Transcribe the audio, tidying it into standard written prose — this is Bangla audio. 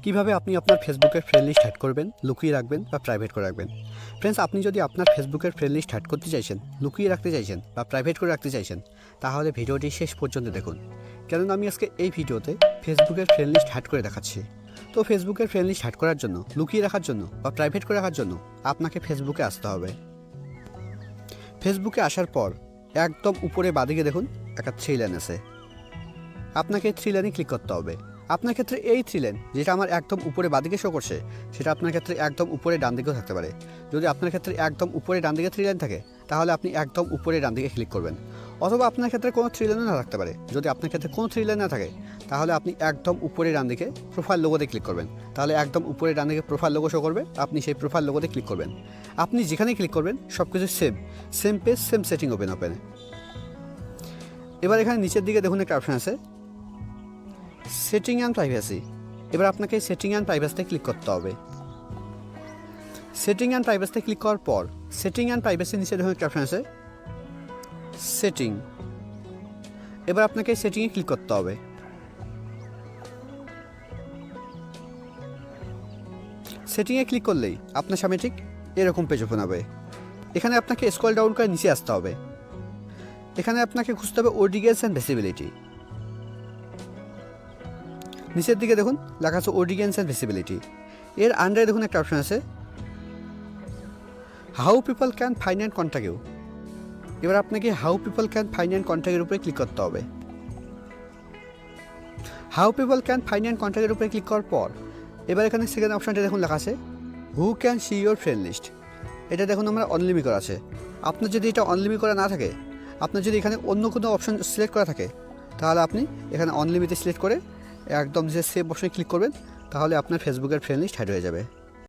কিভাবে আপনি আপনার ফেসবুকের ফ্রেন্ড লিস্ট হ্যাড করবেন, লুকিয়ে রাখবেন বা প্রাইভেট করে রাখবেন। ফ্রেন্ডস, আপনি যদি আপনার ফেসবুকের ফ্রেন্ড লিস্ট হ্যাড করতে চাইছেন, লুকিয়ে রাখতে চাইছেন বা প্রাইভেট করে রাখতে চাইছেন, তাহলে ভিডিওটি শেষ পর্যন্ত দেখুন। কেননা আমি আজকে এই ভিডিওতে ফেসবুকের ফ্রেন্ড লিস্ট হ্যাড করে দেখাচ্ছি। তো ফেসবুকের ফ্রেন্ড লিস্ট হ্যাড করার জন্য, লুকিয়ে রাখার জন্য বা প্রাইভেট করে রাখার জন্য আপনাকে ফেসবুকে আসতে হবে। ফেসবুকে আসার পর একদম উপরে বাঁদিকে দেখুন একটা 3 লাইন আছে। আপনাকে 3 লাইনে ক্লিক করতে হবে। আপনার ক্ষেত্রে এই 3 লাইন যেটা আমার একদম উপরে বাঁদিকে শো করছে, সেটা আপনার ক্ষেত্রে একদম উপরে ডান দিকেও থাকতে পারে। যদি আপনার ক্ষেত্রে একদম উপরে ডান দিকে 3 লাইন থাকে, তাহলে আপনি একদম উপরে ডান দিকে ক্লিক করবেন। অথবা আপনার ক্ষেত্রে কোনো 3 লাইনও না থাকতে পারে। যদি আপনার ক্ষেত্রে কোনো 3 লাইন না থাকে, তাহলে আপনি একদম উপরে ডান দিকে প্রোফাইল লোগোতে ক্লিক করবেন। তাহলে একদম উপরে ডান দিকে প্রোফাইল লোগো শো করবে, আপনি সেই প্রোফাইল লোগোতে ক্লিক করবেন। আপনি যেখানেই ক্লিক করবেন সব কিছু same page, same setting open. এবার এখানে নিচের দিকে দেখুন একটা অপশান আছে, সেটিং অ্যান্ড প্রাইভেসি। এবার আপনাকে সেটিং অ্যান্ড প্রাইভেসিতে ক্লিক করতে হবে। সেটিং অ্যান্ড প্রাইভেসিতে ক্লিক করার পর সেটিং অ্যান্ড প্রাইভেসির নিচে দেখুন একটা অপশান আছে, সেটিং। এবার আপনাকে সেটিংয়ে ক্লিক করতে হবে। সেটিংয়ে ক্লিক করলেই আপনার সামনে ঠিক এরকম পেজ ওপেন হবে। এখানে আপনাকে স্ক্রল ডাউন করে নিচে আসতে হবে। এখানে আপনাকে খুঁজতে হবে অডিয়েন্স অ্যান্ড ভিজিবিলিটি। নিচের দিকে দেখুন লেখা আছে অডিয়েন্স অ্যান্ড ভিজিবিলিটি। এর আন্ডারে দেখুন একটা অপশান আছে, how people can find and contact you. এবার আপনাকে how people can find and কন্ট্যাক্টের উপরে ক্লিক করতে হবে। How people can find and কন্ট্যাক্টের উপরে ক্লিক করার পর এবার এখানে সেকেন্ড অপশানটা দেখুন লেখা আছে, who can see your friend list. এটা দেখুন আমরা অনলিমিট করা আছে। আপনার যদি এটা অনলিমিট করা না থাকে, আপনার যদি এখানে অন্য কোনো অপশান সিলেক্ট করা থাকে, তাহলে আপনি এখানে অনলিমিটে সিলেক্ট করে একদম যে সেভ অপশানে ক্লিক করবেন, তাহলে আপনার ফেসবুকের ফ্রেন্ড লিস্ট হ্যাড হয়ে যাবে।